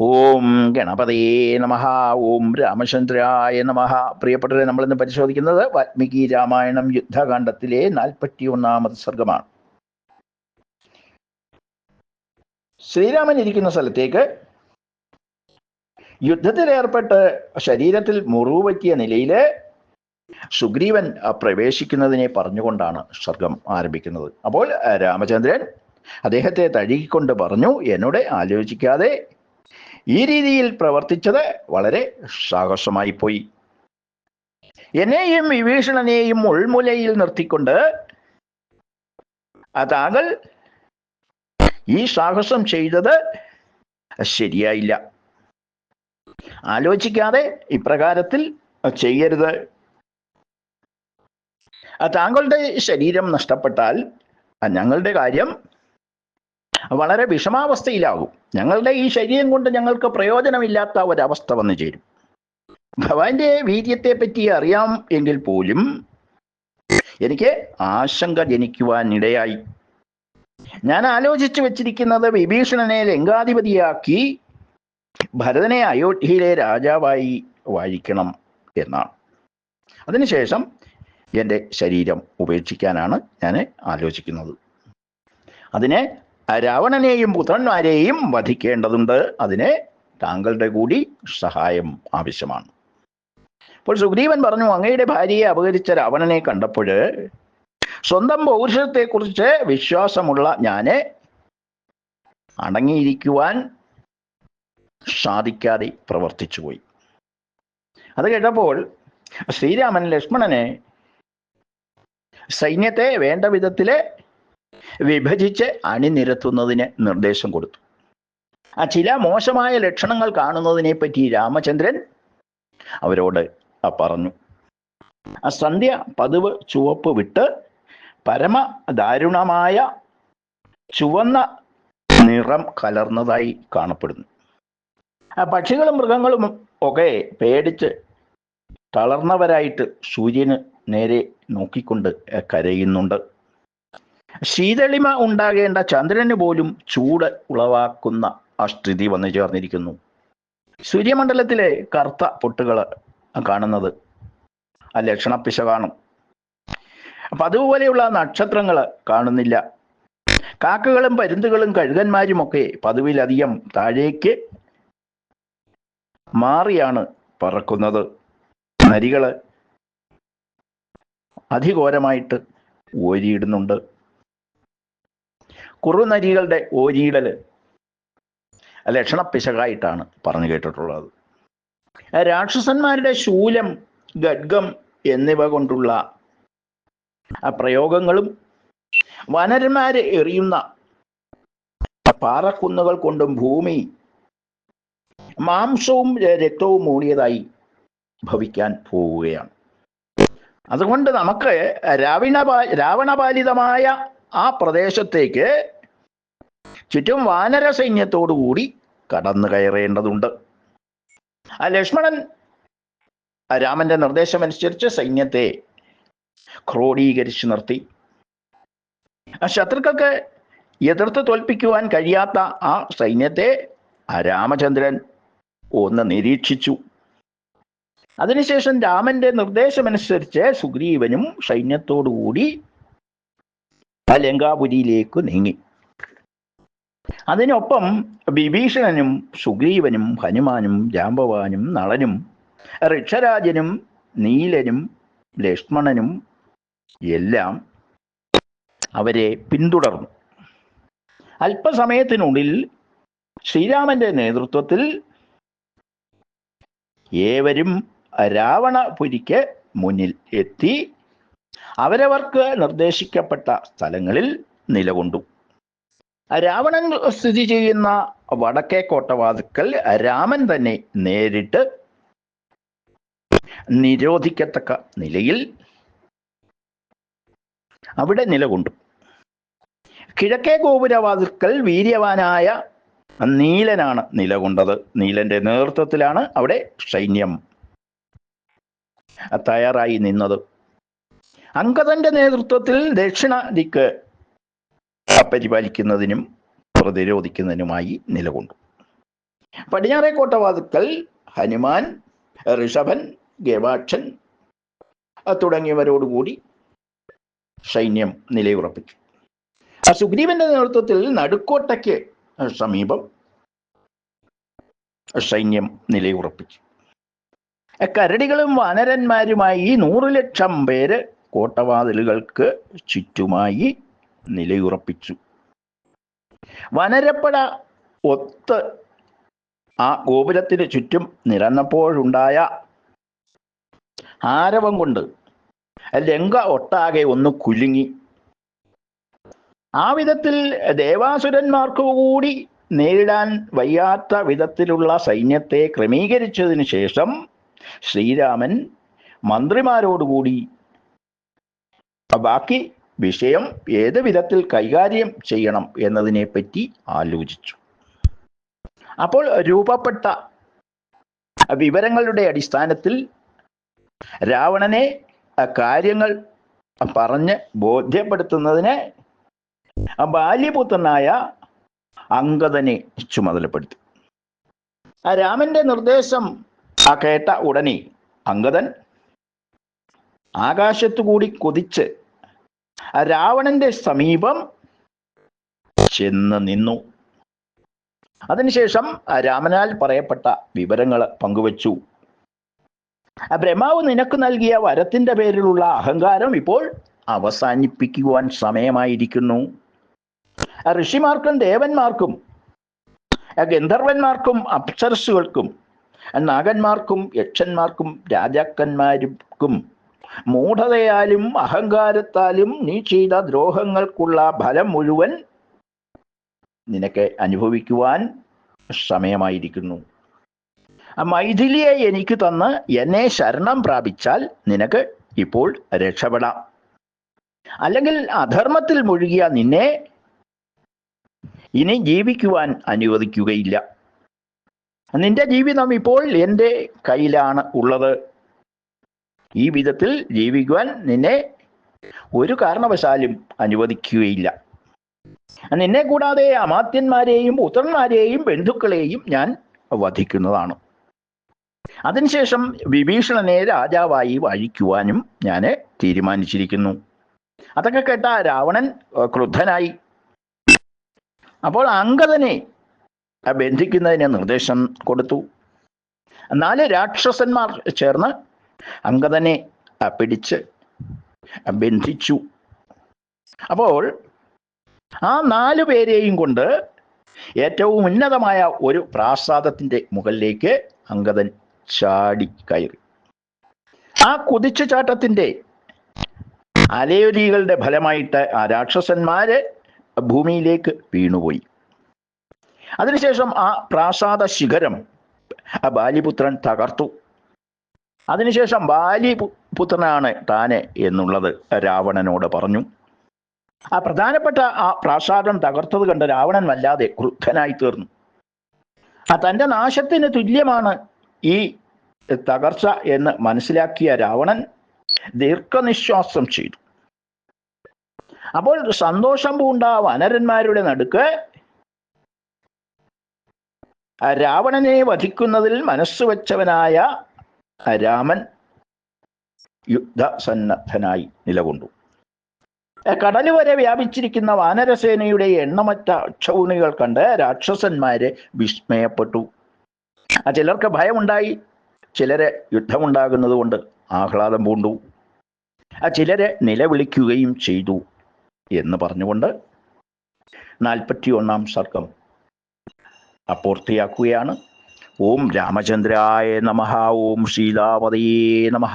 ഓം ഗണപതയേ നമഃ. ഓം രാമചന്ദ്രായ നമഃ. പ്രിയപ്പെട്ടവരെ, നമ്മളിന്ന് പരിശോധിക്കുന്നത് വാൽമീകി രാമായണം യുദ്ധകാണ്ഡത്തിലെ 41ാമത് സർഗമാണ്. ശ്രീരാമൻ ഇരിക്കുന്ന സ്ഥലത്തേക്ക് യുദ്ധത്തിലേർപ്പെട്ട് ശരീരത്തിൽ മുറിവ് പറ്റിയ നിലയില് സുഗ്രീവൻ പ്രവേശിക്കുന്നതിനെ പറഞ്ഞുകൊണ്ടാണ് സർഗം ആരംഭിക്കുന്നത്. അപ്പോൾ രാമചന്ദ്രൻ അദ്ദേഹത്തെ തഴുകിക്കൊണ്ട് പറഞ്ഞു, എന്നോട് ആലോചിക്കാതെ ഈ രീതിയിൽ പ്രവർത്തിച്ചത് വളരെ സാഹസമായി പോയി. എന്നെയും വിഭീഷണനെയും ഉൾമുലയിൽ നിർത്തിക്കൊണ്ട് താങ്കൾ ഈ സാഹസം ചെയ്തത് ശരിയായില്ല. ആലോചിക്കാതെ ഇപ്രകാരത്തിൽ ചെയ്യരുത്. താങ്കളുടെ ശരീരം നഷ്ടപ്പെട്ടാൽ ഞങ്ങളുടെ കാര്യം വളരെ വിഷമാവസ്ഥയിലാകും. ഞങ്ങളുടെ ഈ ശരീരം കൊണ്ട് ഞങ്ങൾക്ക് പ്രയോജനമില്ലാത്ത ഒരവസ്ഥ വന്നു ചേരും. ഭഗവാന്റെ വീര്യത്തെ പറ്റി അറിയാം എങ്കിൽ പോലും എനിക്ക് ആശങ്ക ജനിക്കുവാനിടയായി. ഞാൻ ആലോചിച്ചു വെച്ചിരിക്കുന്നത് വിഭീഷണനെ ലങ്കാധിപതിയാക്കി ഭരതനെ അയോധ്യയിലെ രാജാവായി വാഴിക്കണം എന്നാണ്. അതിനുശേഷം എൻ്റെ ശരീരം ഉപേക്ഷിക്കാനാണ് ഞാൻ ആലോചിക്കുന്നത്. അതിനെ രാവണനെയും പുത്രന്മാരെയും വധിക്കേണ്ടതുണ്ട്. അതിന് താങ്കളുടെ കൂടി സഹായം ആവശ്യമാണ്. അപ്പോൾ സുഗ്രീവൻ പറഞ്ഞു, അങ്ങയുടെ ഭാര്യയെ അപഹരിച്ച രാവണനെ കണ്ടപ്പോൾ സ്വന്തം പൗരുഷത്തെക്കുറിച്ച് വിശ്വാസമുള്ള ഞാന് അടങ്ങിയിരിക്കുവാൻ സാധിക്കാതെ പ്രവർത്തിച്ചുപോയി. അത് കേട്ടപ്പോൾ ശ്രീരാമൻ ലക്ഷ്മണനെ സൈന്യത്തെ വേണ്ട വിധത്തില് വിഭജിച്ച് അണിനിരത്തുന്നതിന് നിർദ്ദേശം കൊടുത്തു. ചില മോശമായ ലക്ഷണങ്ങൾ കാണുന്നതിനെ പറ്റി രാമചന്ദ്രൻ അവരോട് പറഞ്ഞു. സന്ധ്യ പതിവ് ചുവപ്പ് വിട്ട് പരമദാരുണമായ ചുവന്ന നിറം കലർന്നതായി കാണപ്പെടുന്നു. പക്ഷികളും മൃഗങ്ങളും ഒക്കെ പേടിച്ച് തളർന്നവരായിട്ട് സൂര്യന് നേരെ നോക്കിക്കൊണ്ട് കരയുന്നുണ്ട്. ശീതളിമ ഉണ്ടാകേണ്ട ചന്ദ്രന് പോലും ചൂട് ഉളവാക്കുന്ന ആ സ്ഥിതി വന്നു ചേർന്നിരിക്കുന്നു. സൂര്യമണ്ഡലത്തിലെ കറുത്ത പൊട്ടുകൾ കാണുന്നത് ആ ലക്ഷണപ്പിശകാണ്. അപ്പം അതുപോലെയുള്ള നക്ഷത്രങ്ങൾ കാണുന്നില്ല. കാക്കകളും പരുന്തുകളും കഴുകന്മാരുമൊക്കെ പതിവിലധികം താഴേക്ക് മാറിയാണ് പറക്കുന്നത്. നരികള് അതിഘോരമായിട്ട് ഓരിയിടുന്നുണ്ട്. കുറുനരികളുടെ ഓരിയിടല് ലക്ഷണപ്പിശകായിട്ടാണ് പറഞ്ഞു കേട്ടിട്ടുള്ളത്. രാക്ഷസന്മാരുടെ ശൂലം, ഖഡ്ഗം എന്നിവ കൊണ്ടുള്ള പ്രയോഗങ്ങളും വനരന്മാര് എറിയുന്ന പാറക്കുന്നുകൾ കൊണ്ടും ഭൂമി മാംസവും രക്തവും മൂടിയതായി ഭവിക്കാൻ പോവുകയാണ്. അതുകൊണ്ട് നമുക്ക് രാവണപാലിതമായ ആ പ്രദേശത്തേക്ക് ചുറ്റും വാനര സൈന്യത്തോടുകൂടി കടന്നു കയറേണ്ടതുണ്ട്. ലക്ഷ്മണൻ രാമന്റെ നിർദ്ദേശമനുസരിച്ച് സൈന്യത്തെ ക്രോഡീകരിച്ചു നിർത്തി. ശത്രുക്കൾക്ക് എതിർത്ത് തോൽപ്പിക്കുവാൻ കഴിയാത്ത ആ സൈന്യത്തെ രാമചന്ദ്രൻ ഒന്ന് നിരീക്ഷിച്ചു. അതിനുശേഷം രാമന്റെ നിർദ്ദേശമനുസരിച്ച് സുഗ്രീവനും സൈന്യത്തോടുകൂടി ലങ്കാപുരിയിലേക്ക് നീങ്ങി. അതിനൊപ്പം വിഭീഷണനും സുഗ്രീവനും ഹനുമാനും ജാംബവാനും നളനും ഋക്ഷരാജനും നീലനും ലക്ഷ്മണനും എല്ലാം അവരെ പിന്തുടർന്നു. അല്പസമയത്തിനുള്ളിൽ ശ്രീരാമന്റെ നേതൃത്വത്തിൽ ഏവരും രാവണപുരിക്ക് മുന്നിൽ എത്തി അവരവർക്ക് നിർദ്ദേശിക്കപ്പെട്ട സ്ഥലങ്ങളിൽ നിലകൊണ്ടു. രാവണൻ സ്ഥിതി ചെയ്യുന്ന വടക്കേ കോട്ടവാതിൽക്കൽ രാമൻ തന്നെ നേരിട്ട് നിരോധിക്കത്തക്ക നിലയിൽ അവിടെ നിലകൊണ്ടു. കിഴക്കേ ഗോപുരവാതിൽക്കൽ വീര്യവാനായ നീലനാണ് നിലകൊണ്ടത്. നീലന്റെ നേതൃത്വത്തിലാണ് അവിടെ സൈന്യം തയ്യാറായി നിന്നത്. അങ്കദന്റെ നേതൃത്വത്തിൽ ദക്ഷിണ ദിക്ക് പരിപാലിക്കുന്നതിനും പ്രതിരോധിക്കുന്നതിനുമായി നിലകൊണ്ടു. പടിഞ്ഞാറേ കോട്ടവാതിൽക്കൽ ഹനുമാൻ, ഋഷഭൻ, ഗവാക്ഷൻ തുടങ്ങിയവരോടുകൂടി സൈന്യം നിലയുറപ്പിച്ചു. സുഗ്രീവന്റെ നേതൃത്വത്തിൽ നടുക്കോട്ടയ്ക്ക് സമീപം സൈന്യം നിലയുറപ്പിച്ചു. കരടികളും വാനരന്മാരുമായി 100,00,000 പേര് കോട്ടവാതിലുകൾക്ക് ചുറ്റുമായി നിലയുറപ്പിച്ചു. വനരപ്പട ഒത്ത് ആ ഗോപുരത്തിന് ചുറ്റും നിരന്നപ്പോഴുണ്ടായ ആരവം കൊണ്ട് ലങ്ക ഒട്ടാകെ ഒന്ന് കുലുങ്ങി. ആ വിധത്തിൽ ദേവാസുരന്മാർക്ക് കൂടി നേരിടാൻ വയ്യാത്ത വിധത്തിലുള്ള സൈന്യത്തെ ക്രമീകരിച്ചതിന് ശേഷം ശ്രീരാമൻ മന്ത്രിമാരോടുകൂടി ബാക്കി വിഷയം ഏത് വിധത്തിൽ കൈകാര്യം ചെയ്യണം എന്നതിനെപ്പറ്റി ആലോചിച്ചു. അപ്പോൾ രൂപപ്പെട്ട വിവരങ്ങളുടെ അടിസ്ഥാനത്തിൽ രാവണനെ കാര്യങ്ങൾ പറഞ്ഞ് ബോധ്യപ്പെടുത്തുന്നതിന് ബാല്യപുത്രനായ അംഗദനെ ചുമതലപ്പെടുത്തി. രാമന്റെ നിർദ്ദേശം കേട്ട ഉടനെ അംഗദൻ ആകാശത്തുകൂടി കുതിച്ച് രാവണന്റെ സമീപം ചെന്ന് നിന്നു. അതിനുശേഷം രാമനാൽ പറയപ്പെട്ട വിവരങ്ങൾ പങ്കുവച്ചു. ബ്രഹ്മാവ് നിനക്ക് നൽകിയ വരത്തിന്റെ പേരിലുള്ള അഹങ്കാരം ഇപ്പോൾ അവസാനിപ്പിക്കുവാൻ സമയമായിരിക്കുന്നു. ഋഷിമാർക്കും ദേവന്മാർക്കും ഗന്ധർവന്മാർക്കും അപ്സരസ്സുകൾക്കും നാഗന്മാർക്കും യക്ഷന്മാർക്കും രാജാക്കന്മാർക്കും മൂഢതയാലും അഹങ്കാരത്താലും നീ ചെയ്ത ദ്രോഹങ്ങൾക്കുള്ള ഫലം മുഴുവൻ നിനക്ക് അനുഭവിക്കുവാൻ സമയമായിരിക്കുന്നു. മൈഥിലിയെ എനിക്ക് തന്ന് എന്നെ ശരണം പ്രാപിച്ചാൽ നിനക്ക് ഇപ്പോൾ രക്ഷപ്പെടാം. അല്ലെങ്കിൽ അധർമ്മത്തിൽ മുഴുകിയ നിന്നെ ഇനി ജീവിക്കുവാൻ അനുവദിക്കുകയില്ല. നിന്റെ ജീവിതം ഇപ്പോൾ എൻ്റെ കയ്യിലാണ് ഉള്ളത്. ഈ വിധത്തിൽ ജീവിക്കുവാൻ നിന്നെ ഒരു കാരണവശാലും അനുവദിക്കുകയില്ല. നിന്നെ കൂടാതെ അമാത്യന്മാരെയും പുത്രന്മാരെയും ബന്ധുക്കളെയും ഞാൻ വധിക്കുന്നതാണ്. അതിനുശേഷം വിഭീഷണനെ രാജാവായി വാഴിക്കുവാനും ഞാൻ തീരുമാനിച്ചിരിക്കുന്നു. അതൊക്കെ കേട്ട രാവണൻ ക്രുദ്ധനായി. അപ്പോൾ അംഗദനെ ബന്ധിക്കുന്നതിന് നിർദ്ദേശം കൊടുത്തു. 4 രാക്ഷസന്മാർ ചേർന്ന് അംഗദനെ പിടിച്ച് ബന്ധിച്ചു. അപ്പോൾ ആ 4 പേരെയും കൊണ്ട് ഏറ്റവും ഉന്നതമായ ഒരു പ്രാസാദത്തിന്റെ മുകളിലേക്ക് അംഗദൻ ചാടി കയറി. ആ കുതിച്ചുചാട്ടത്തിന്റെ അലയൊലികളുടെ ഫലമായിട്ട് ആ രാക്ഷസന്മാര് ഭൂമിയിലേക്ക് വീണുപോയി. അതിനുശേഷം ആ പ്രാസാദ ശിഖരം ബാലിപുത്രൻ തകർത്തു. അതിനുശേഷം ബാലിപുത്രനാണ് താന് എന്നുള്ളത് രാവണനോട് പറഞ്ഞു. ആ പ്രധാനപ്പെട്ട ആ പ്രാസാദം തകർത്തത് കണ്ട് രാവണൻ വല്ലാതെ ക്രുദ്ധനായി തീർന്നു. തൻ്റെ നാശത്തിന് തുല്യമാണ് ഈ തകർച്ച എന്ന് മനസ്സിലാക്കിയ രാവണൻ ദീർഘനിശ്വാസം ചെയ്തു. അപ്പോൾ സന്തോഷം പൂണ്ട വനരന്മാരുടെ നടുക്ക് രാവണനെ വധിക്കുന്നതിൽ മനസ്സ് വെച്ചവനായ രാമൻ യുദ്ധസന്നദ്ധനായി നിലകൊണ്ടു. കടല് വരെ വ്യാപിച്ചിരിക്കുന്ന വാനരസേനയുടെ എണ്ണമറ്റ അക്ഷൗണികൾ കണ്ട് രാക്ഷസന്മാര് വിസ്മയപ്പെട്ടു. ചിലർക്ക് ഭയമുണ്ടായി, ചിലര് യുദ്ധമുണ്ടാകുന്നത് കൊണ്ട് ആഹ്ലാദം പൂണ്ടു, ചിലര് നിലവിളിക്കുകയും ചെയ്തു എന്ന് പറഞ്ഞുകൊണ്ട് 41 സർഗം പൂർത്തിയാക്കുകയാണ്. ഓം രാമചന്ദ്രായ നമഃ. ഓം സീതാപതയേ നമഃ.